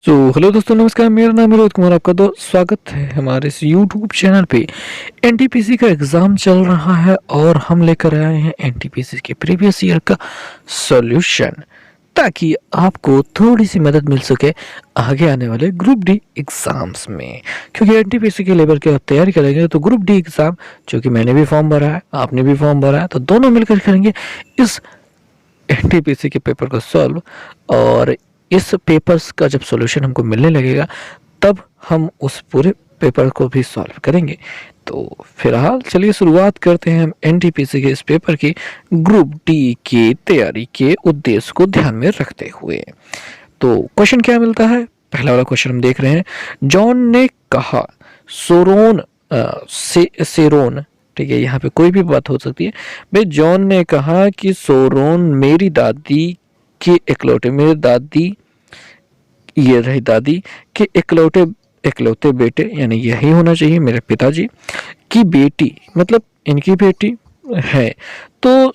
तो हेलो दोस्तों, नमस्कार। मेरा नाम है रोहित कुमार। आपका स्वागत है हमारे इस यूट्यूब चैनल पे। एनटीपीसी का एग्ज़ाम चल रहा है और हम लेकर आए हैं एनटीपीसी के प्रीवियस ईयर का सॉल्यूशन, ताकि आपको थोड़ी सी मदद मिल सके आगे आने वाले ग्रुप डी एग्ज़ाम्स में। क्योंकि एनटीपीसी के लेवल की आप तैयारी करेंगे तो ग्रुप डी एग्ज़ाम, जो कि मैंने भी फॉर्म भरा है, आपने भी फॉर्म भरा है, तो दोनों मिलकर करेंगे इस एनटीपीसी के पेपर को सॉल्व। और इस पेपर्स का जब सॉल्यूशन हमको मिलने लगेगा तब हम उस पूरे पेपर को भी सॉल्व करेंगे। तो फिलहाल चलिए शुरुआत करते हैं हम एनटीपीसी के इस पेपर की ग्रुप डी की तैयारी के उद्देश्य को ध्यान में रखते हुए। तो क्वेश्चन क्या मिलता है? पहला वाला क्वेश्चन हम देख रहे हैं। जॉन ने कहा सोरोन सेरोन, ठीक है, यहाँ पे कोई भी बात हो सकती है भाई। जॉन ने कहा कि सोरोन मेरी दादी के इकलौते, मेरी दादी, ये रही दादी के इकलौते इकलौते बेटे, यानी यही होना चाहिए मेरे पिताजी की बेटी, मतलब इनकी बेटी है। तो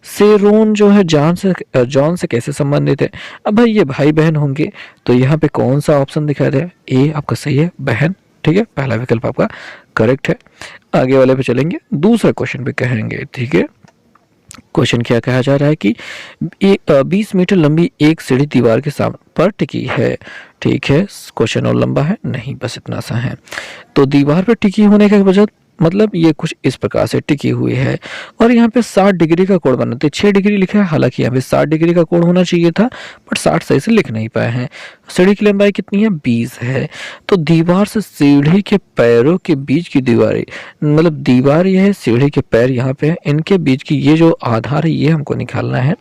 सेरोन जो है जॉन से कैसे संबंधित है? अब भाई ये भाई बहन होंगे, तो यहाँ पे कौन सा ऑप्शन दिखाई दे? ए आपका सही है, बहन। ठीक है, पहला विकल्प आपका करेक्ट है। आगे वाले पे चलेंगे, दूसरा क्वेश्चन पे कहेंगे। ठीक है, क्वेश्चन क्या कहा जा रहा है कि 20 मीटर लंबी एक सीढ़ी दीवार के सामने पर टिकी है। ठीक है, क्वेश्चन और लंबा है नहीं, बस इतना सा है। तो दीवार पर टिकी होने का वजह मतलब ये कुछ इस प्रकार से टिकी हुई है और यहाँ पे 60 डिग्री का कोण बनाते, 6 डिग्री लिखा है, हालांकि यहाँ पे 60 डिग्री का कोण होना चाहिए था, बट 60 सही से लिख नहीं पाए हैं। सीढ़ी की लंबाई कितनी है? 20 है। तो दीवार से सीढ़ी के पैरों के बीच की दीवारें, मतलब दीवार ये है, सीढ़ी के पैर यहाँ पे है, इनके बीच की ये जो आधार है ये हमको निकालना है।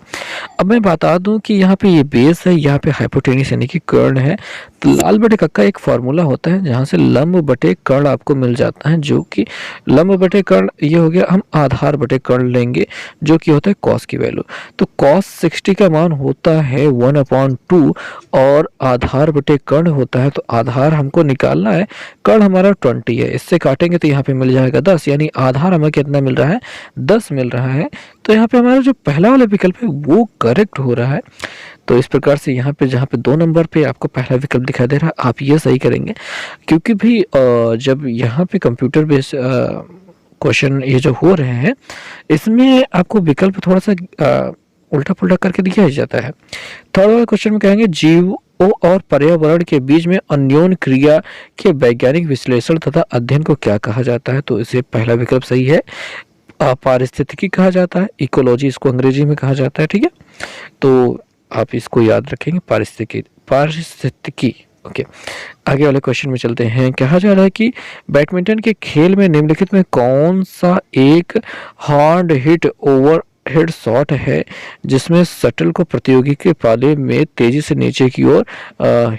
अब मैं बता दूं कि यहाँ पे ये बेस है, यहाँ पे हाइपोटेनिस यानी कि कर्ण है। तो लाल बटे कक्का एक फॉर्मूला होता है जहाँ से लंब बटे कर्ण आपको मिल जाता है, जो कि लंब बटे कर्ण ये हो गया, हम आधार बटे कर्ण लेंगे जो कि होता है कॉस की वैल्यू। तो कॉस 60 का मान होता है 1/2 और आधार बटे कर्ण होता है, तो आधार हमको निकालना है, कर्ण हमारा 20 है, इससे काटेंगे तो यहाँ पे मिल जाएगा 10, यानी आधार हमें कितना मिल रहा है? 10 मिल रहा है। तो यहाँ पे हमारा जो पहला वाला विकल्प है वो करेक्ट हो रहा है। तो इस प्रकार से यहाँ पे जहाँ पे 2 नंबर पे आपको पहला विकल्प दिखाई दे रहा है, आप ये सही करेंगे। क्योंकि भी जब यहाँ पे कंप्यूटर बेस्ड क्वेश्चन ये जो हो रहे हैं, इसमें आपको विकल्प थोड़ा सा उल्टा पुल्टा करके दिया जाता है। थर्ड वाला क्वेश्चन में कहेंगे जीवों और पर्यावरण के बीच में अन्योन्य क्रिया के वैज्ञानिक विश्लेषण तथा अध्ययन को क्या कहा जाता है? तो इसे पहला विकल्प सही है, पारिस्थितिकी कहा जाता है, इकोलॉजी इसको अंग्रेजी में कहा जाता है। ठीक है, तो आप इसको याद रखेंगे, पारिस्थितिकी। ओके, आगे वाले क्वेश्चन में चलते हैं। कहा जा रहा है कि बैडमिंटन के खेल में निम्नलिखित में कौन सा एक hard hit over head shot है जिसमें शटल को प्रतियोगी के पाले में तेजी से नीचे की ओर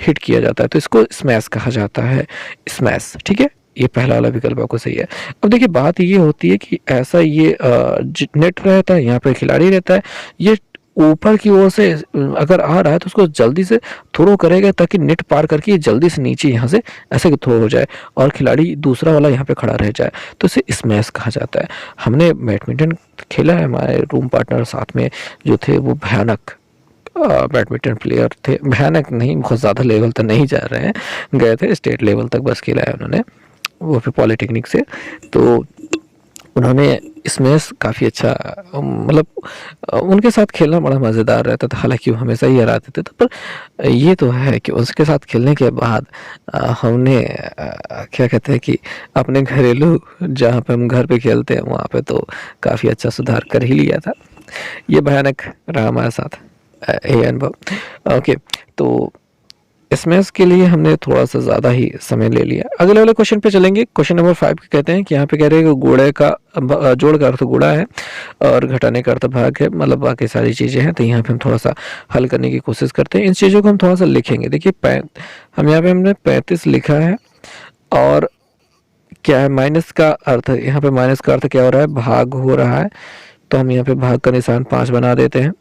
हिट किया जाता है? तो इसको स्मैश कहा जाता है, स्मैश। ठीक है, ये पहला वाला विकल्प आपको सही है। अब देखिए बात ये होती है कि ऐसा ये नेट रहता है, यहाँ पे खिलाड़ी रहता है, ये ऊपर की ओर से अगर आ रहा है तो उसको जल्दी से थ्रो करेगा ताकि नेट पार करके ये जल्दी से नीचे यहाँ से ऐसे थ्रो हो जाए और खिलाड़ी दूसरा वाला यहाँ पे खड़ा रह जाए, तो इसे स्मैश कहा जाता है। हमने बैडमिंटन खेला है, हमारे रूम पार्टनर साथ में जो थे वो भयानक बैडमिंटन प्लेयर थे। भयानक नहीं, बहुत ज़्यादा लेवल तक नहीं जा रहे हैं, गए थे स्टेट लेवल तक बस खेला है उन्होंने, वो फिर पॉलिटेक्निक से। तो उन्होंने इसमें काफ़ी अच्छा, मतलब उनके साथ खेलना बड़ा मज़ेदार रहता था, हालांकि वो हमेशा ही हराते थे। तो पर ये तो है कि उसके साथ खेलने के बाद हमने क्या कहते हैं कि अपने घरेलू जहाँ पे हम घर पे खेलते हैं वहाँ पे तो काफ़ी अच्छा सुधार कर ही लिया था। ये भयानक रहा हमारे साथ ये अनुभव। ओके, तो स्मैश के लिए हमने थोड़ा सा ज़्यादा ही समय ले लिया। अगले वाले क्वेश्चन पे चलेंगे। क्वेश्चन नंबर 5 कहते हैं कि यहाँ पे कह रहे हैं कि घोड़े का जोड़ का अर्थ गुणा है और घटाने का अर्थ भाग है, मतलब बाकी सारी चीज़ें हैं। तो यहाँ पे हम थोड़ा सा हल करने की कोशिश करते हैं, इन चीज़ों को हम थोड़ा सा लिखेंगे। देखिए हम यहाँ पे हमने 35 लिखा है और क्या है माइनस का अर्थ, यहाँ पे माइनस का अर्थ क्या हो रहा है? भाग हो रहा है। तो हम यहाँ पे भाग का निशान 5 बना देते हैं।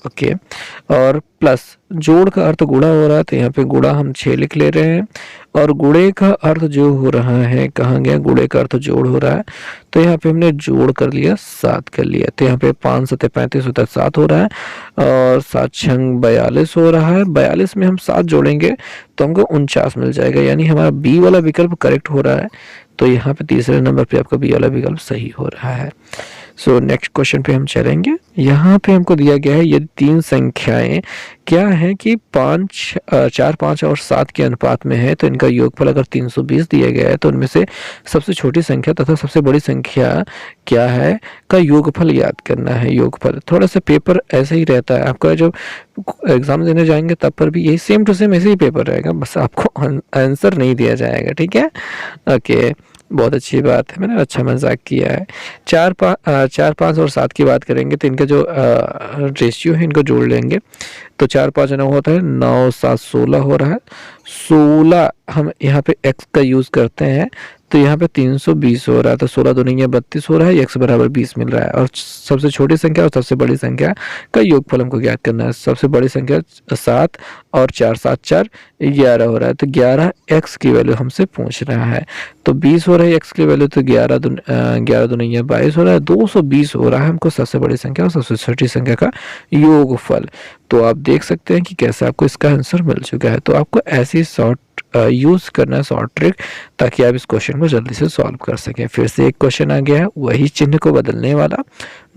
ओके। और प्लस जोड़ का अर्थ गुणा हो रहा है, तो यहाँ पे गुणा हम 6 लिख ले रहे हैं। और गुणे का अर्थ जो हो रहा है, कहाँ गया, गुणे का अर्थ जोड़ हो रहा है, तो यहाँ पे हमने जोड़ कर लिया, 7 कर लिया। तो यहाँ पे 5 सत्ते 35 होता है, 7 हो रहा है। और 7 छंग 42 हो रहा है। 42 में हम 7 जोड़ेंगे तो हमको 49 मिल जाएगा, यानी हमारा बी वाला विकल्प करेक्ट हो रहा है। तो यहाँ पे तीसरे नंबर पे आपका बी वाला विकल्प सही हो रहा है। सो नेक्स्ट क्वेश्चन पे हम चलेंगे। यहाँ पे हमको दिया गया है ये 3 संख्याएं क्या है कि 4, 5 और 7 के अनुपात में है, तो इनका योगफल अगर 320 दिया गया है, तो उनमें से सबसे छोटी संख्या तथा सबसे बड़ी संख्या क्या है का योगफल याद करना है। योगफल थोड़ा सा पेपर ऐसे ही रहता है आपका, जब एग्जाम देने जाएंगे तब पर भी यही सेम टू सेम ऐसे ही पेपर रहेगा, बस आपको आंसर नहीं दिया जाएगा, ठीक है। ओके, बहुत अच्छी बात है, मैंने अच्छा मजाक किया है। 4, 5 और 7 की बात करेंगे तो इनका जो रेशियो है इनको जोड़ लेंगे, तो 4, 5 9 होता है, 9, 7, 16 हो रहा है। 16 हम यहाँ पे x का यूज करते हैं, तो यहाँ पे 320 हो रहा है, तो 16 दूनी 32 हो रहा है, x बराबर 20 मिल रहा है। और सबसे छोटी संख्या और सबसे बड़ी संख्या का योगफल हमको ज्ञात करना है। सबसे बड़ी संख्या 7 और 4, 7, 4 11 हो रहा है, तो 11 x की वैल्यू हमसे पूछ रहा है। तो 20 हो रहा है x की वैल्यू, तो 11 दूनी 22 हो रहा है, 220 हो रहा है हमको सबसे बड़ी संख्या और सबसे छोटी संख्या का योगफल। तो आप देख सकते हैं कि कैसे आपको इसका आंसर मिल चुका है। तो आपको ऐसी शॉर्ट यूज करना है शॉर्ट ट्रिक, ताकि आप इस क्वेश्चन को जल्दी से सॉल्व कर सकें। फिर से एक क्वेश्चन आ गया है, वही चिन्ह को बदलने वाला।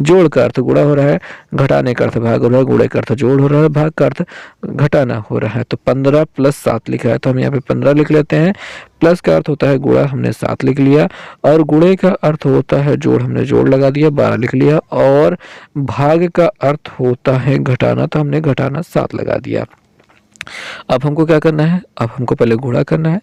जोड़ का अर्थ गुणा हो रहा है, घटाने का अर्थ भाग हो रहा है, गुणे का अर्थ जोड़ हो रहा है, भाग का अर्थ घटाना हो रहा है। तो 15 + 7 लिखा है, तो हम यहाँ पे 15 लिख लेते हैं। प्लस का अर्थ होता है गुणा, हमने 7 लिख लिया। और गुणे का अर्थ होता है जोड़, हमने जोड़ लगा दिया, 12 लिख लिया। और भाग का अर्थ होता है घटाना, तो हमने घटाना 7 लगा दिया। अब हमको क्या करना है, अब हमको पहले गुणा करना है।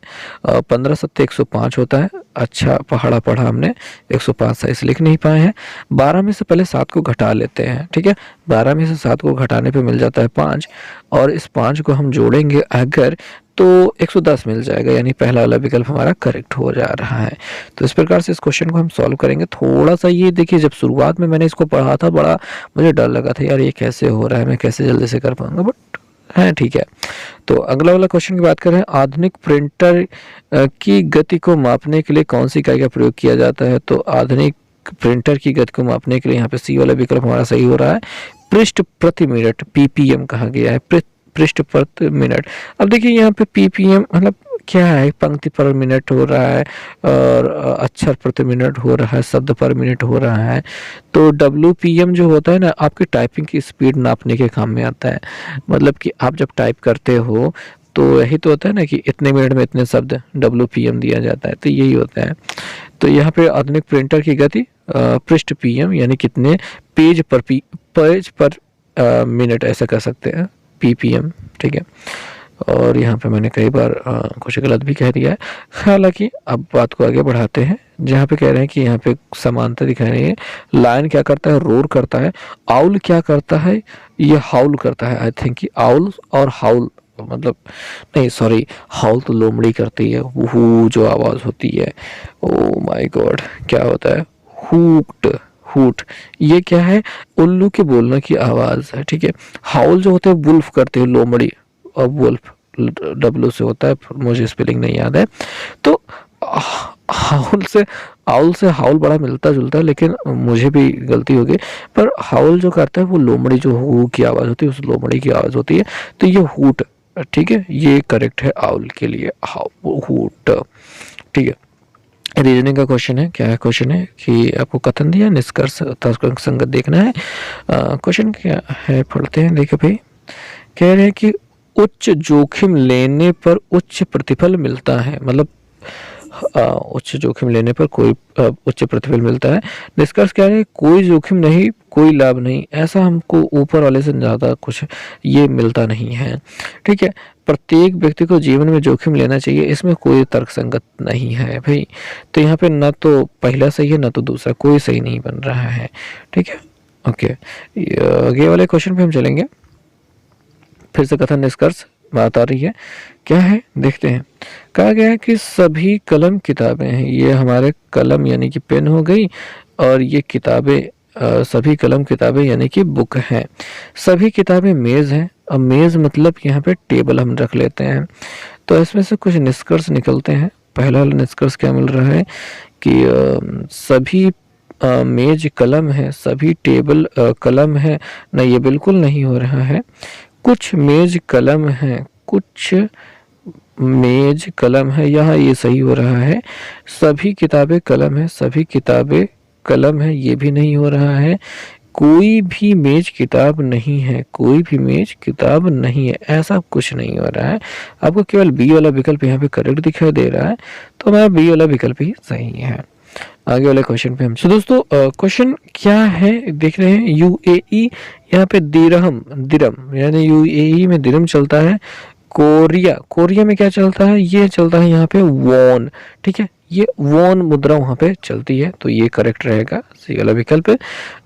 15 सत्ते 105 होता है। अच्छा पढ़ा हमने, 105 सही से लिख नहीं पाए हैं। 12 में से पहले 7 को घटा लेते हैं, ठीक है। 12 में से 7 को घटाने पे मिल जाता है 5, और इस 5 को हम जोड़ेंगे अगर, तो 110 मिल जाएगा, यानी पहला वाला विकल्प हमारा करेक्ट हो जा रहा है। तो इस प्रकार से इस क्वेश्चन को हम सॉल्व करेंगे। थोड़ा सा ये देखिए, जब शुरुआत में मैंने इसको पढ़ा था, बड़ा मुझे डर लगा था, यार ये कैसे हो रहा है, मैं कैसे जल्दी से कर पाऊंगा, बट है ठीक है। तो अगला वाला क्वेश्चन की बात करें, आधुनिक प्रिंटर की गति को मापने के लिए कौन सी इकाई का प्रयोग किया जाता है। तो आधुनिक प्रिंटर की गति को मापने के लिए यहाँ पे सी वाला विकल्प हमारा सही हो रहा है। पृष्ठ प्रति मिनट, पीपीएम कहा गया है, पृष्ठ प्रति मिनट। अब देखिए यहाँ पे पीपीएम मतलब क्या है, पंक्ति पर मिनट हो रहा है, और अक्षर प्रति मिनट हो रहा है, शब्द पर मिनट हो रहा है। तो WPM जो होता है ना, आपकी टाइपिंग की स्पीड नापने के काम में आता है। मतलब कि आप जब टाइप करते हो तो यही तो होता है ना कि इतने मिनट में इतने शब्द, WPM दिया जाता है, तो यही होता है। तो यहाँ पे आधुनिक प्रिंटर की गति पृष्ठ PM, यानी कितने पेज पर मिनट, ऐसा कर सकते हैं, PPM, ठीक है। और यहाँ पे मैंने कई बार कुछ गलत भी कह दिया है। हालांकि अब बात को आगे बढ़ाते हैं, जहाँ पे कह रहे हैं कि यहाँ पे समानता दिखा रही है। लायन क्या करता है, रोर करता है। आउल क्या करता है, ये हाउल करता है। आई थिंक कि आउल और हाउल, मतलब नहीं सॉरी, हाउल तो लोमड़ी करती है, हु जो आवाज होती है। ओ माय गॉड, क्या होता है, हुट, हुट, ये क्या है, उल्लू के बोलने की आवाज है, ठीक है। हाउल जो होते हैं वुल्फ करते हैं, लोमड़ी, और वुल्फ W से होता है, मुझे स्पेलिंग नहीं याद है। तो हाउल से, आउल से हाउल बड़ा मिलता जुलता है, लेकिन मुझे भी गलती हो गई। पर हाउल जो करता है वो लोमड़ी, जो हु की आवाज होती है उस लोमड़ी की आवाज होती है, तो ये हुट, ठीक है, ये करेक्ट है आउल के लिए, हुट, ठीक है। रीजनिंग का क्वेश्चन है, क्या है क्वेश्चन है कि आपको कथन दिया, निष्कर्ष तर्क संगत देखना है। क्वेश्चन क्या है, पढ़ते हैं। देखिए भाई, कह रहे हैं कि उच्च जोखिम लेने पर उच्च प्रतिफल मिलता है, मतलब उच्च जोखिम लेने पर कोई उच्च प्रतिफल मिलता है। निष्कर्ष क्या है, कोई जोखिम नहीं कोई लाभ नहीं, ऐसा हमको ऊपर वाले से ज्यादा कुछ ये मिलता नहीं है, ठीक है। प्रत्येक व्यक्ति को जीवन में जोखिम लेना चाहिए, इसमें कोई तर्क संगत नहीं है भाई। तो यहाँ पे ना तो पहला सही है ना तो दूसरा, कोई सही नहीं बन रहा है, ठीक है। ओके, आगे वाले क्वेश्चन पे हम चलेंगे। फिर से कथन निष्कर्ष बात आ रही है, क्या है देखते हैं। कहा गया है कि सभी कलम किताबें हैं, ये हमारे कलम यानी कि पेन हो गई, और ये किताबें सभी कलम किताबें यानी कि बुक हैं। सभी किताबें मेज़ हैं। अब मेज़ मतलब यहाँ पे टेबल हम रख लेते हैं। तो इसमें से कुछ निष्कर्ष निकलते हैं। पहला वाला निष्कर्ष क्या मिल रहा है कि सभी मेज कलम है, सभी टेबल कलम है। नहीं, ये बिल्कुल नहीं हो रहा है। कुछ मेज कलम है, कुछ मेज कलम है, यहाँ ये सही हो रहा है। सभी किताबें कलम है, सभी किताबें कलम है, ये भी नहीं हो रहा है। कोई भी मेज किताब नहीं है, कोई भी मेज किताब नहीं है, ऐसा कुछ नहीं हो रहा है। आपको केवल बी वाला विकल्प यहाँ पे करेक्ट दिखाई दे रहा है, तो हमारा बी वाला विकल्प ही सही है। आगे वाले क्वेश्चन पे हम दोस्तों क्वेश्चन क्या है देख रहे हैं। यूएई, यहाँ पे दिरम यानी यूएई में दिरम चलता है। कोरिया में क्या चलता है, ये चलता है यहाँ पे वॉन। ठीक है, ये वॉन मुद्रा वहां पे चलती है, तो ये करेक्ट रहेगा, सी वाला विकल्प।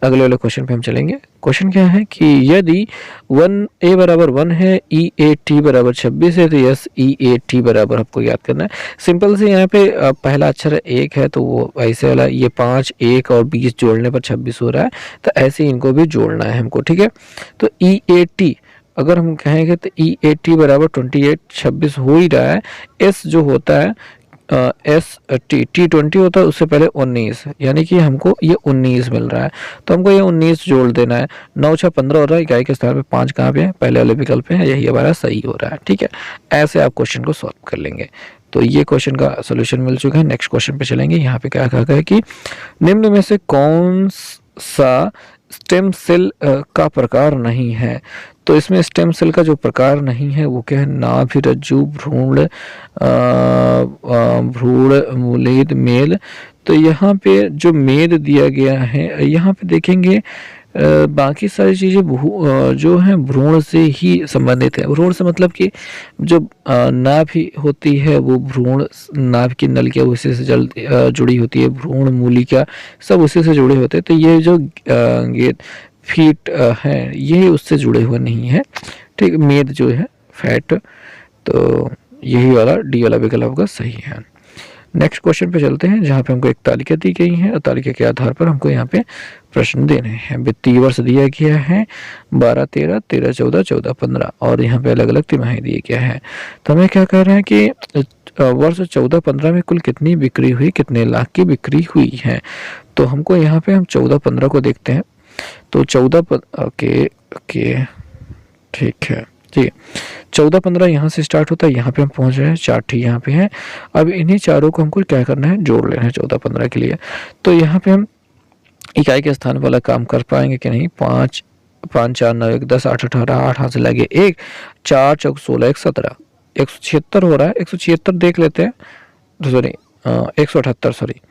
अगले वाले क्वेश्चन पे हम चलेंगे। क्वेश्चन क्या है कि यदि 1a बराबर 1 है, EAT बराबर 26 है, तो यस EAT बराबर आपको याद करना है। सिंपल से यहाँ पे पहला अक्षर 1 है, तो वो ऐसे वाला ये 5 1 और 20 जोड़ने पर 26 हो रहा है, तो ऐसे इनको भी जोड़ना है हमको। ठीक है, तो EAT अगर हम कहेंगे तो EAT बराबर 28 26 हो ही रहा है। S जो होता है T20 होता है, उससे पहले 19, यानी कि हमको ये 19 मिल रहा है, तो हमको ये 19 जोड़ देना है। 9 6 15 हो रहा है, इकाई के स्थान पे 5 कहाँ पे है, पहले वाले विकल्प पे है, यही हमारा सही हो रहा है। ठीक है, ऐसे आप क्वेश्चन को सॉल्व कर लेंगे। तो ये क्वेश्चन का सोल्यूशन मिल चुका है। नेक्स्ट क्वेश्चन पे चलेंगे। यहाँ पे क्या कहा गया है कि निम्न में से कौन सा स्टेम सेल का प्रकार नहीं है। तो इसमें स्टेम सेल का जो प्रकार नहीं है वो क्या है, नाभिरज्जु भ्रूण भ्रूण मूलेद मेल। तो यहाँ पे जो मेद दिया गया है, यहाँ पे देखेंगे बाकी सारी चीज़ें जो हैं भ्रूण से ही संबंधित है। भ्रूण से मतलब कि जो नाभि होती है वो भ्रूण, नाभि की नलिका उसी से जुड़ी होती है, भ्रूण मूलिका सब उसी से जुड़े होते हैं। तो ये जो गेंद फीट है ये उससे जुड़े हुए नहीं है। ठीक, मेद जो है फैट, तो यही वाला डी वाला विकल्प आपका सही है। नेक्स्ट क्वेश्चन पे चलते हैं, जहाँ पे हमको एक तालिका दी गई है और तालिका के आधार पर हमको यहाँ पे प्रश्न देने हैं। वित्तीय वर्ष दिया गया है 12 13 13 14 14 15 और यहाँ पे अलग अलग तिमाही दिए गया है। तो हमें क्या कह रहे हैं कि वर्ष 14 15 में कुल कितनी बिक्री हुई, कितने लाख की बिक्री हुई है। तो हमको यहाँ पे हम 14 15 को देखते हैं। तो 14 ओके ठीक है जी, 14 15 यहाँ से स्टार्ट होता है, यहाँ पे हम पहुँच रहे हैं, 4 ठीक यहाँ पे है। अब इन्हीं चारों को हमको क्या करना है, जोड़ लेना है 14 15 के लिए। तो यहाँ पे हम इकाई के स्थान वाला काम कर पाएंगे कि नहीं। 5 5 4 9 1 10 8 18 8 हाथ से लगे 1 4 चौक 16 1 17 176 हो रहा है। 176 देख लेते हैं, सॉरी 178 सॉरी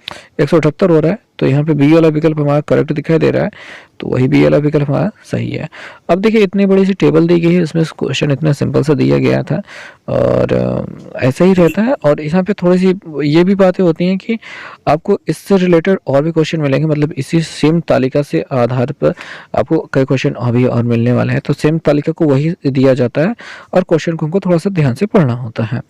178 हो रहा है। तो यहाँ पे बी वाला विकल्प हमारा करेक्ट दिखाई दे रहा है, तो वही बी वाला विकल्प हमारा सही है। अब देखिए इतनी बड़ी सी टेबल दी गई है, इसमें क्वेश्चन इतना सिंपल सा दिया गया था और ऐसा ही रहता है। और यहाँ पे थोड़ी सी ये भी बातें होती हैं कि आपको इससे रिलेटेड और भी क्वेश्चन मिलेंगे, मतलब इसी सेम तालिका से आधार पर आपको कई क्वेश्चन अभी और मिलने वाले हैं। तो सेम तालिका को वही दिया जाता है और क्वेश्चन को हमको थोड़ा सा ध्यान से पढ़ना होता है।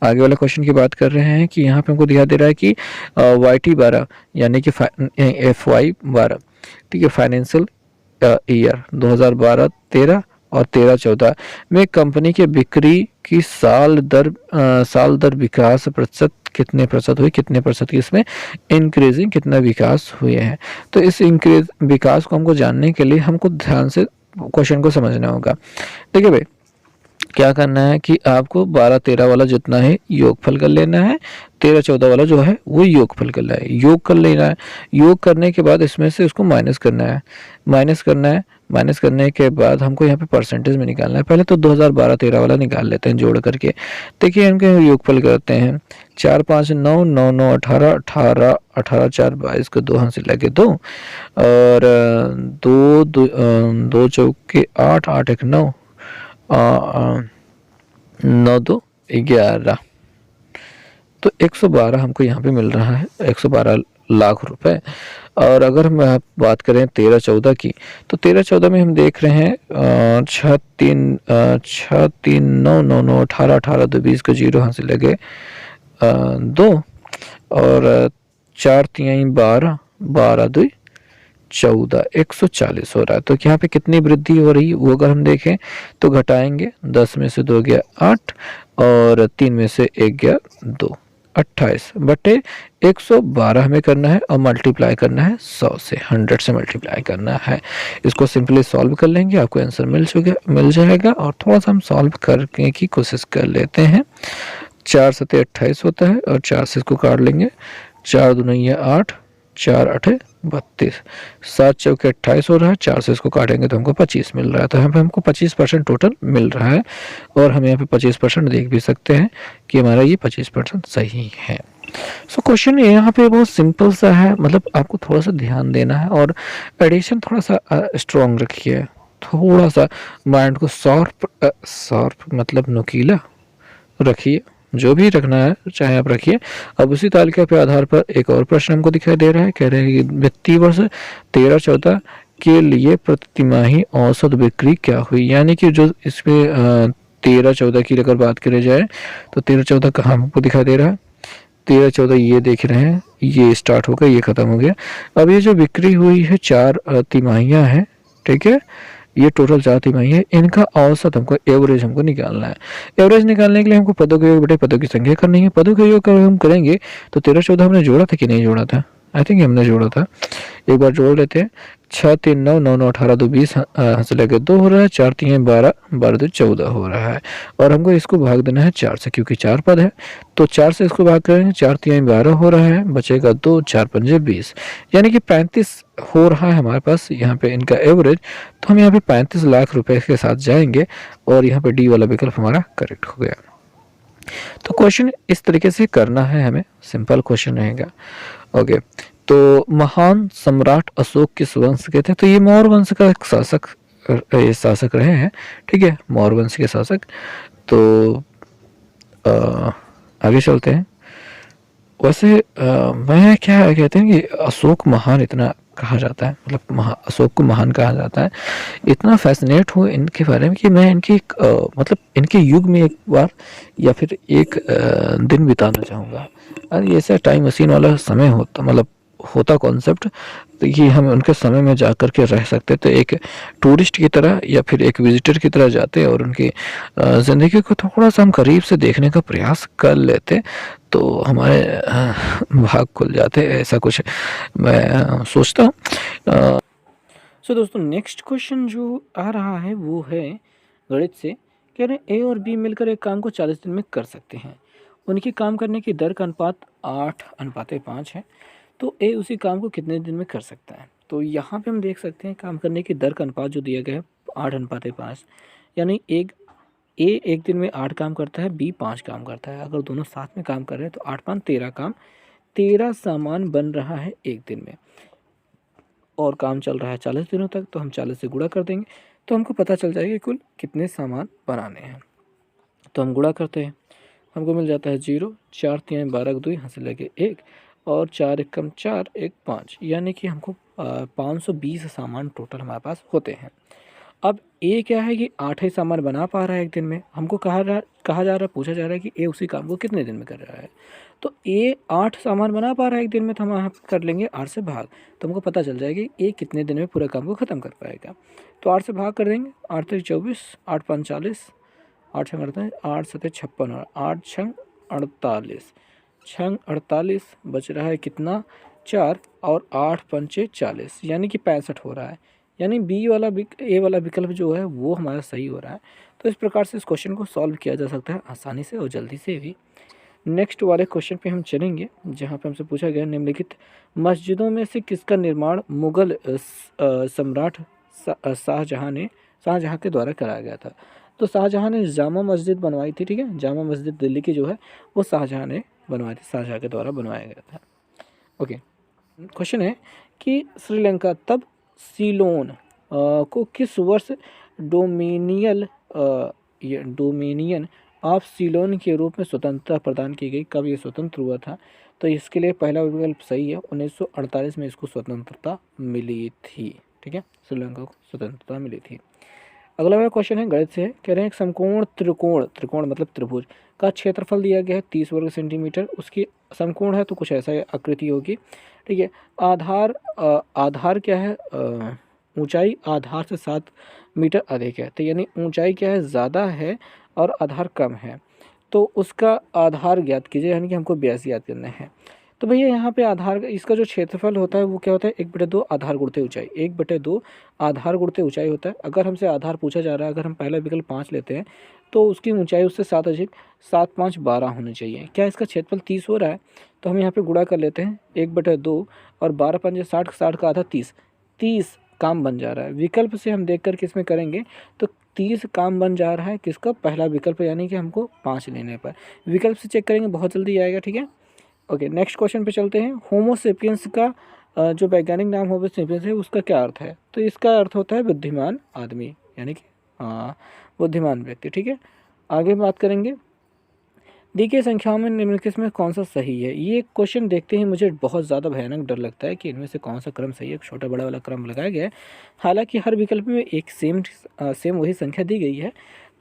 आगे वाले क्वेश्चन की बात कर रहे हैं कि यहाँ पे हमको दिखा दे रहा है कि YT 12 यानी कि FY 12, ठीक है, फाइनेंशियल ईयर 2012 13 और 13 14 में कंपनी के बिक्री की साल दर विकास प्रतिशत कितने प्रतिशत हुई, कितने प्रतिशत की इसमें इंक्रीजिंग कितना विकास हुए हैं। तो इस इंक्रीज विकास को हमको जानने के लिए हमको ध्यान से क्वेश्चन को समझना होगा। देखिए भाई क्या करना है कि आपको 12 13 वाला जितना है योगफल कर लेना है, 13 14 वाला जो है वो योगफल कर लेना है, योग कर लेना है। योग करने के बाद इसमें से उसको माइनस करना है, माइनस करने के बाद हमको यहाँ पे परसेंटेज में निकालना है। पहले तो 2012 13 वाला निकाल लेते हैं जोड़ करके। देखिए हम क्या योगफल करते हैं, 4 5 9 9 9 18 18 18 4 22 को 2 हाथ से लगे 2 और 2 चौके 8 8 1 9 9 2 11, तो 112 हमको यहाँ पे मिल रहा है, 112 लाख रुपए। और अगर हम बात करें 13 14 की, तो 13 14 में हम देख रहे हैं 6 3 9 9 9 18 18 2 20 को 0 हाथ से लगे 2 और 4 3 12 12 2 14, 140 हो रहा है। तो यहाँ पे कितनी वृद्धि हो रही है वो अगर हम देखें तो घटाएंगे, 10 में से 2 गया 8 और 3 में से 1 गया 2, 28 बटे 112 हमें करना है और मल्टीप्लाई करना है 100 से, 100 से मल्टीप्लाई करना है। इसको सिंपली सॉल्व कर लेंगे, आपको आंसर मिल जाएगा। और थोड़ा सा हम सॉल्व करने की कोशिश कर लेते हैं। 4 सते 28 होता है और 4 से इसको काट लेंगे, 4 दूनी 8, 4 8 32, 7 चौके 28 हो रहा है, 4 से इसको काटेंगे तो हमको 25 मिल रहा है। तो यहाँ पे हमको 25% टोटल मिल रहा है और हम यहाँ पे 25% देख भी सकते हैं कि हमारा ये 25% सही है। सो क्वेश्चन यहाँ पे बहुत सिंपल सा है, मतलब आपको थोड़ा सा ध्यान देना है और एडिशन थोड़ा सा स्ट्रॉन्ग रखिए, थोड़ा सा माइंड को शार्प मतलब नुकीला रखिए, जो भी रखना है चाहे आप रखिए। अब उसी तालिका के आधार पर एक और प्रश्न हमको दिखाई दे रहा है, कह रहे हैं कि वित्तीय वर्ष 13-14 के लिए प्रति तिमाही औसत बिक्री क्या हुई। यानी कि जो इसमें 13-14 की अगर बात करी जाए तो 13-14 कहाँ हमको दिखाई दे रहा है, 13-14 ये देख रहे हैं, ये स्टार्ट हो गया, ये खत्म हो गया। अब ये जो बिक्री हुई है 4 तिमाहियाँ हैं, ठीक है, ये टोटल 4 तिमाही है, इनका औसत हमको एवरेज हमको निकालना है। एवरेज निकालने के लिए हमको पदों के योग बटे पदों की संख्या करनी है। पदों के योग हम करेंगे तो 13-14 हमने जोड़ा था कि नहीं जोड़ा था, आई थिंक हमने जोड़ा था, एक बार जोड़ लेते हैं। 6 3 9 9 9 18 2 20 हंस लगे 2 हो रहा है, 4 3 12 12 2 14 हो रहा है। और हमको इसको भाग देना है 4 से, क्योंकि 4 पद है तो 4 से इसको भाग करेंगे, 4 3 12 हो रहा है, बचेगा 2, 4 5 20, यानी कि 35 हो रहा है हमारे पास यहाँ पे इनका एवरेज। तो हम यहाँ पे 35 लाख रुपए के साथ जाएंगे और यहाँ पे डी वाला विकल्प हमारा करेक्ट हो गया। तो क्वेश्चन इस तरीके से करना है हमें, सिंपल क्वेश्चन रहेगा। ओके, तो महान सम्राट अशोक किस वंश के थे, तो ये मौर्य वंश का एक शासक रहे हैं, ठीक है, मौर्य वंश के शासक। तो आगे चलते हैं। वैसे मैं क्या कहते हैं कि अशोक महान इतना कहा जाता है, मतलब अशोक को महान कहा जाता है, इतना फैसिनेट हूँ इनके बारे में कि मैं इनके मतलब इनके युग में एक बार या फिर एक दिन बिताना चाहूँगा। और ये ऐसा टाइम मशीन वाला समय होता, मतलब होता कॉन्सेप्ट, तो ये हम उनके समय में जा कर के रह सकते, तो एक टूरिस्ट की तरह या फिर एक विजिटर की तरह जाते और उनकी ज़िंदगी को थोड़ा सा हम करीब से देखने का प्रयास कर लेते तो हमारे भाग खुल जाते, ऐसा कुछ मैं सोचता हूँ। सो दोस्तों नेक्स्ट क्वेश्चन जो आ रहा है वो है गणित से, कह रहे हैं ए और बी मिलकर एक काम को 40 दिन में कर सकते हैं, उनकी काम करने की दर का अनुपात 8:5 है, तो ए उसी काम को कितने दिन में कर सकता है। तो यहाँ पे हम देख सकते हैं काम करने की दर का अनुपात जो दिया गया है 8:5, यानी ए एक दिन में 8 काम करता है, बी 5 काम करता है। अगर दोनों साथ में काम कर रहे हैं तो 8 5 13 काम, 13 सामान बन रहा है एक दिन में और काम चल रहा है 40 दिनों तक, तो हम 40 से गुणा कर देंगे तो हमको पता चल जाएगा कुल कितने सामान बनाने हैं। तो हम गुणा करते हैं, हमको मिल जाता है 0, 4 3 12 2 यहाँ से लगे 1 और 4 1 कम 4 1 5, यानी कि हमको 520 सामान टोटल हमारे पास होते हैं। अब ए क्या है कि 8 ही सामान बना पा रहा है एक दिन में, हमको कहा जा रहा है, पूछा जा रहा है कि ए उसी काम को कितने दिन में कर रहा है। तो ए 8 सामान बना पा रहा है एक दिन में, तो हम यहाँ कर लेंगे 8 से भाग, तो हमको पता चल जाएगा कि ए कितने दिन में पूरा काम को ख़त्म कर पाएगा। तो 8 से भाग कर देंगे, 8 3 24, 8 5 40, 8 छंग 48, 8 7 56 और 8 छंग 48, छंग 48 बच रहा है कितना 4 और 8 पंचे 40, यानी कि 65 हो रहा है, यानी बी वाला ए वाला विकल्प जो है वो हमारा सही हो रहा है। तो इस प्रकार से इस क्वेश्चन को सॉल्व किया जा सकता है आसानी से और जल्दी से भी। नेक्स्ट वाले क्वेश्चन पे हम चलेंगे जहाँ पे हमसे पूछा गया निम्नलिखित मस्जिदों में से किसका निर्माण मुगल सम्राट शाहजहाँ के द्वारा कराया गया था। तो शाहजहाँ ने जामा मस्जिद बनवाई थी, ठीक है, जामा मस्जिद दिल्ली की जो है वो शाहजहाँ ने बनवाई थी, शाहजहाँ के द्वारा बनवाया गया था। ओके, क्वेश्चन है कि श्रीलंका तब सीलोन को किस वर्ष डोमिनियन ऑफ सीलोन के रूप में स्वतंत्रता प्रदान की गई, कब ये स्वतंत्र हुआ था। तो इसके लिए पहला विकल्प सही है, 1948 में इसको स्वतंत्रता मिली थी, ठीक है, श्रीलंका को स्वतंत्रता मिली थी। अगला वाला क्वेश्चन है गणित से है, कह रहे हैं एक समकोण त्रिकोण, त्रिकोण मतलब त्रिभुज का क्षेत्रफल दिया गया है 30 वर्ग सेंटीमीटर, उसकी समकोण है तो कुछ ऐसा आकृति होगी, ठीक है। आधार आधार क्या है, ऊंचाई आधार से 7 मीटर अधिक है, तो यानी ऊंचाई क्या है, ज़्यादा है और आधार कम है, तो उसका आधार ज्ञात कीजिए, यानी कि हमको व्यास याद करना है। तो भैया यहाँ पे आधार इसका जो क्षेत्रफल होता है वो क्या होता है, 1/2 आधार गुणते ऊंचाई, 1/2 आधार गुणते ऊंचाई होता है। अगर हमसे आधार पूछा जा रहा है, अगर हम पहला विकल्प 5 लेते हैं तो उसकी ऊंचाई उससे 7 अधिक 7 5 12 होनी चाहिए। क्या इसका क्षेत्रफल 30 हो रहा है, तो हम यहाँ पे गुणा कर लेते हैं, 1/2 और 12 पंजे 60, 60 का आधा 30, 30 काम बन जा रहा है। विकल्प से हम देख कर किस में करेंगे तो 30 काम बन जा रहा है किसका, पहला विकल्प, यानी कि हमको 5 लेने पर। विकल्प से चेक करेंगे बहुत जल्दी आएगा, ठीक है। ओके, नेक्स्ट क्वेश्चन पे चलते हैं। होमोसेपियंस का जो वैज्ञानिक नाम होमोसेपियंस है उसका क्या अर्थ है, तो इसका अर्थ होता है बुद्धिमान आदमी, यानी कि बुद्धिमान व्यक्ति, ठीक है। आगे बात करेंगे, दी गई संख्याओं में निम्नलिखित में कौन सा सही है। ये क्वेश्चन देखते ही मुझे बहुत ज़्यादा भयानक डर लगता है कि इनमें से कौन सा क्रम सही है। छोटा बड़ा वाला क्रम लगाया गया है, हालांकि हर विकल्प में एक सेम वही संख्या दी गई है।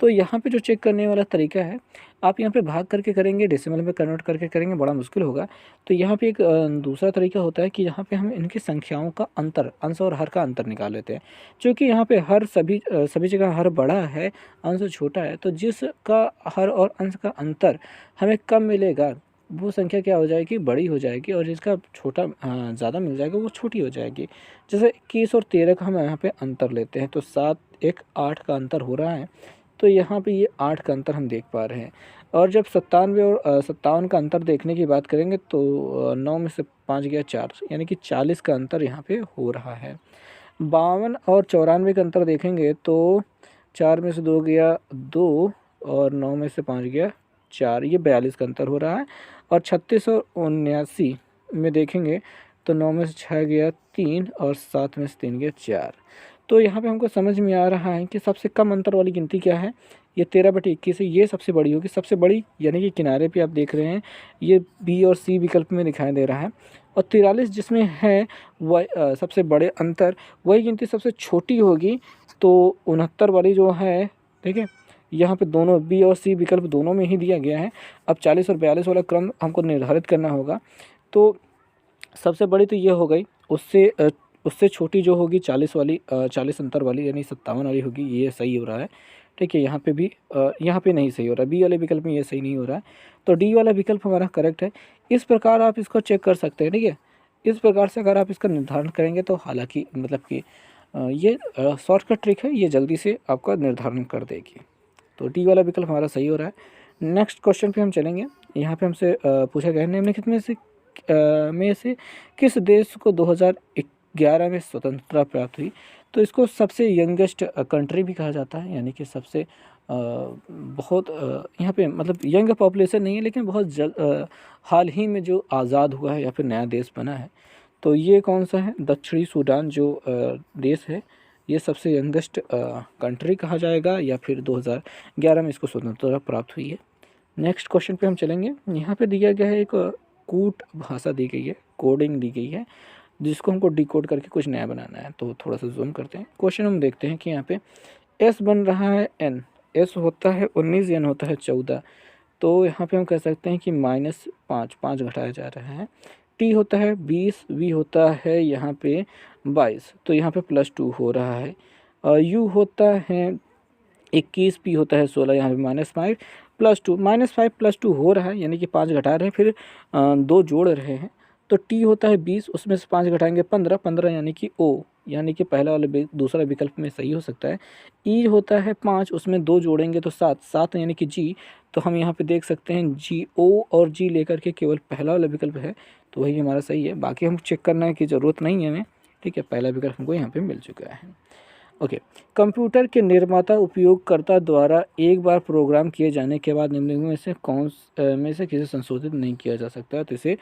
तो यहाँ पे जो चेक करने वाला तरीका है, आप यहाँ पे भाग करके करेंगे, डेसिमल में कन्वर्ट करके करेंगे, बड़ा मुश्किल होगा। तो यहाँ पे एक दूसरा तरीका होता है कि यहाँ पे हम इनकी संख्याओं का अंतर, अंश और हर का अंतर निकाल लेते हैं। क्योंकि यहाँ पे हर सभी जगह हर बड़ा है, अंश छोटा है, तो जिसका हर और अंश का अंतर हमें कम मिलेगा वो संख्या क्या हो जाएगी, बड़ी हो जाएगी, और जिसका छोटा ज़्यादा मिल जाएगा वो छोटी हो जाएगी। जैसे 21 और 13 का हम यहाँ पे अंतर लेते हैं तो 7 1 8 का अंतर हो रहा है, तो यहाँ पे ये 8 का अंतर हम देख पा रहे हैं। और जब 97 और 57 का अंतर देखने की बात करेंगे तो 9 में से 5 गया 4, यानी कि 40 का अंतर यहाँ पे हो रहा है। 52 और 94 का अंतर देखेंगे तो 4 में से 2 गया 2 और 9 में से 5 गया 4, ये 42 का अंतर हो रहा है। और 36 और 79 में देखेंगे तो 9 में से 6 गया 3 और 7 में से 3 गया 4। तो यहाँ पे हमको समझ में आ रहा है कि सबसे कम अंतर वाली गिनती क्या है, ये 13/21 है, ये सबसे बड़ी होगी, सबसे बड़ी, यानी कि किनारे पे आप देख रहे हैं ये बी और सी विकल्प में दिखाई दे रहा है। और 43 जिसमें है वह सबसे बड़े अंतर, वही गिनती सबसे छोटी होगी, तो 69 वाली जो है, ठीक है, यहाँ पे दोनों बी और सी विकल्प दोनों में ही दिया गया है। अब 40 और 42 वाला क्रम हमको निर्धारित करना होगा। तो सबसे बड़ी तो ये हो गई, उससे छोटी जो होगी 40 वाली, 40 अंतर वाली, यानी 57 वाली होगी, ये सही हो रहा है, ठीक है। यहाँ पे भी यहाँ पे नहीं सही हो रहा है, बी वाले विकल्प में ये सही नहीं हो रहा है, तो डी वाला विकल्प हमारा करेक्ट है। इस प्रकार आप इसको चेक कर सकते हैं, ठीक है। इस प्रकार से अगर आप इसका निर्धारण करेंगे तो हालांकि मतलब कि ये शॉर्टकट ट्रिक है, ये जल्दी से आपका निर्धारण कर देगी। तो डी वाला विकल्प हमारा सही हो रहा है। नेक्स्ट क्वेश्चन पे हम चलेंगे। यहाँ पे हमसे पूछा गया है निम्नलिखित में से किस देश को 2011 में स्वतंत्रता प्राप्त हुई। तो इसको सबसे यंगेस्ट कंट्री भी कहा जाता है, यानी कि सबसे बहुत यहाँ पे मतलब यंग पॉपुलेशन नहीं है, लेकिन बहुत हाल ही में जो आज़ाद हुआ है या फिर नया देश बना है। तो ये कौन सा है, दक्षिणी सूडान जो देश है, ये सबसे यंगेस्ट कंट्री कहा जाएगा, या फिर 2011 में इसको स्वतंत्रता प्राप्त हुई है। नेक्स्ट क्वेश्चन पे हम चलेंगे। यहाँ पे दिया गया है एक कूट भाषा दी गई है, कोडिंग दी गई है, जिसको हमको डिकोड करके कुछ नया बनाना है। तो थोड़ा सा जूम करते हैं, क्वेश्चन हम देखते हैं कि यहाँ पे एस बन रहा है एन, एस होता है 19, एन होता है 14, तो यहाँ पे हम कह सकते हैं कि -5, 5 घटाया जा रहा है। टी होता है 20, वी होता है यहाँ पे 22, तो यहाँ पे +2 हो रहा है। यू होता है 21, पी होता है 16, यहाँ पे -5 +2, -5 +2 हो रहा है, यानी कि 5 घटा रहे हैं, फिर 2 जोड़ रहे हैं। तो टी होता है 20, उसमें से 5 घटाएंगे 15, 15 यानी कि ओ, यानी कि पहला वाला दूसरा विकल्प में सही हो सकता है। ई होता है 5, उसमें 2 जोड़ेंगे तो 7, 7 यानी कि जी। तो हम यहाँ पे देख सकते हैं जी, ओ और जी लेकर के केवल पहला वाला विकल्प है, तो वही हमारा सही है। बाकी हम चेक करना है कि ज़रूरत नहीं है हमें, ठीक है, पहला विकल्प हमको यहाँ पे मिल चुका है। ओके, कंप्यूटर के निर्माता उपयोगकर्ता द्वारा एक बार प्रोग्राम किए जाने के बाद निम्नलिखित में से में से किसे संशोधित नहीं किया जा सकता। तो इसे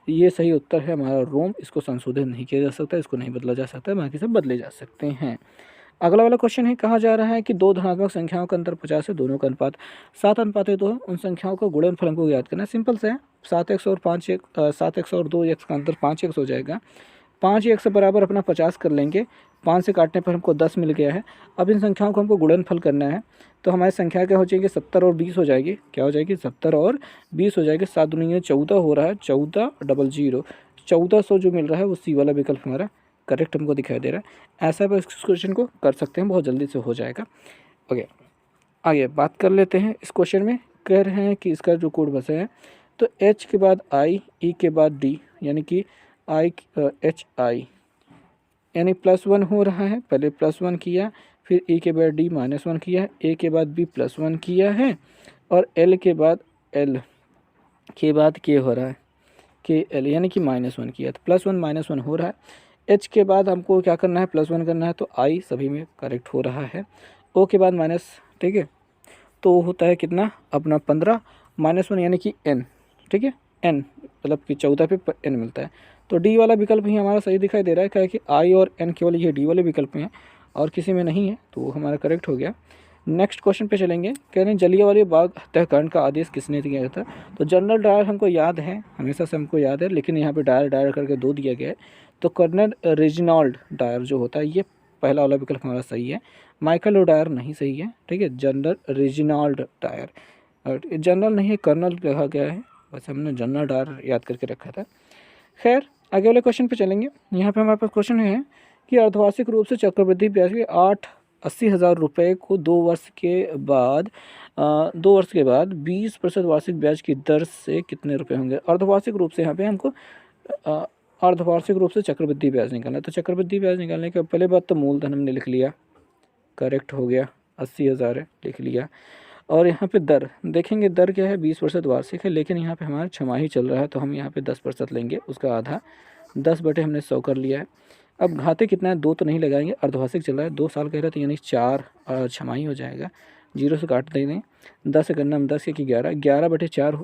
ये सही उत्तर है हमारा रोम, इसको संशोधित नहीं किया जा सकता, इसको नहीं बदला जा सकता, बाकी सब बदले जा सकते हैं। अगला वाला क्वेश्चन है, कहा जा रहा है कि दो धनात्मक संख्याओं का अंतर 50 है, दोनों का अनुपात 7:2 है, उन संख्याओं का गुणनफल को ज्ञात करना। सिंपल से है, 7x और 2x का अंतर 5x हो जाएगा। 5 x बराबर अपना 50 कर लेंगे। 5 से काटने पर हमको 10 मिल गया है। अब इन संख्याओं को हमको गुणनफल करना है, तो हमारी संख्या क्या हो जाएगी, 70 और 20 हो जाएगी। क्या हो जाएगी, 70 और 20 हो जाएगी। 7 दूनी 14 हो रहा है, 14 डबल 0, 1400 जो मिल रहा है वो सी वाला विकल्प हमारा करेक्ट हमको दिखाई दे रहा है। ऐसा आप इस क्वेश्चन को कर सकते हैं, बहुत जल्दी से हो जाएगा। ओके, आगे बात कर लेते हैं। इस क्वेश्चन में कह रहे हैं कि इसका जो कोड बसा है, तो h के बाद i, e के बाद d, यानी कि i h i यानी +1 हो रहा है। पहले +1 किया, फिर e के बाद d -1 किया, a के बाद b +1 किया है, और l के बाद l के बाद k हो रहा है, के l यानी कि -1 किया, तो +1 -1 हो रहा है। h के बाद हमको क्या करना है, +1 करना है, तो i सभी में करेक्ट हो रहा है। o के बाद माइनस, ठीक है, तो होता है कितना अपना 15 -1 यानी कि n, ठीक है, n मतलब कि 14 पे n मिलता है। तो d वाला विकल्प ही हमारा सही दिखाई दे रहा है, क्या है कि i और n केवल ये d वाले विकल्प में है और किसी में नहीं है, तो वो हमारा करेक्ट हो गया। नेक्स्ट क्वेश्चन पे चलेंगे। कह रहे हैं जलियांवाला बाग हत्याकांड का आदेश किसने दिया था। तो जनरल डायर हमको याद है, हमेशा से हमको याद है, लेकिन यहाँ पे डायर डायर करके 2 दिया गया है, तो कर्नल रेजिनाल्ड डायर जो होता है, ये पहला वाला विकल्प हमारा सही है। माइकल ओडायर नहीं सही है, ठीक है, जनरल रेजिनाल्ड डायर, और जनरल नहीं है, कर्नल कहा गया है, बस हमने जनरल डायर याद करके रखा था। खैर, आगे वाले क्वेश्चन पे चलेंगे। यहाँ पे हमारे पास क्वेश्चन है कि अर्धवार्षिक रूप से चक्रवृद्धि ब्याज के 80,000 रुपये को 2 वर्ष के बाद 20% वार्षिक ब्याज की दर से कितने रुपए होंगे। अर्धवार्षिक रूप से यहाँ पे हमको अर्धवार्षिक रूप से चक्रवृद्धि ब्याज निकालना है। तो चक्रवृद्धि ब्याज निकालने के पहले बात तो मूलधन हमने लिख लिया, करेक्ट हो गया, 80,000 है, लिख लिया। और यहाँ पे दर देखेंगे, दर क्या है, 20% वार्षिक है, लेकिन यहाँ पे हमारा छमाही चल रहा है, तो हम यहाँ पे 10% लेंगे, उसका आधा 10 बटे हमने 100 कर लिया है। अब घाते कितना है, 2 तो नहीं लगाएंगे, अर्धवार्षिक चल रहा है, 2 साल कह रहे थे, यानी 4 छमाही हो जाएगा, 0 से काट देंगे। 10 करना हम 10 की 11, 11 बटे 4,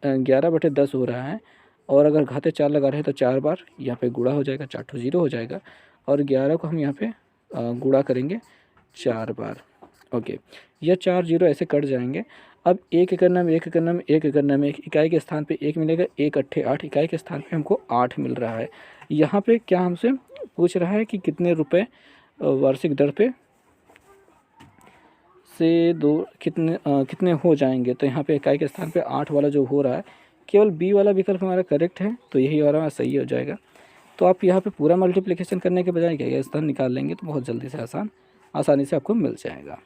11 बटे 10 हो रहा है, और अगर घाते 4 लगा रहे हैं तो 4 बार यहाँ पे गुणा हो जाएगा, 4 0 हो जाएगा, और 11 को हम यहाँ पे गुणा करेंगे 4 बार। ओके, यह 4 0 ऐसे कट जाएंगे। अब 1 करना में 1 करना में 1 करना में इकाई के स्थान पे 1 मिलेगा, 1 अट्ठे 8, इकाई के स्थान पे हमको 8 मिल रहा है। यहाँ पे क्या हमसे पूछ रहा है कि कितने रुपए वार्षिक दर पे से कितने हो जाएंगे। तो यहाँ पे इकाई के स्थान पे 8 वाला जो हो रहा है, केवल बी वाला विकल्प हमारा करेक्ट है, तो यही हमारा सही हो जाएगा। तो आप यहाँ पे पूरा मल्टीप्लिकेशन करने के बजाय क्या स्थान निकाल लेंगे, तो बहुत जल्दी से आसानी से आपको मिल जाएगा।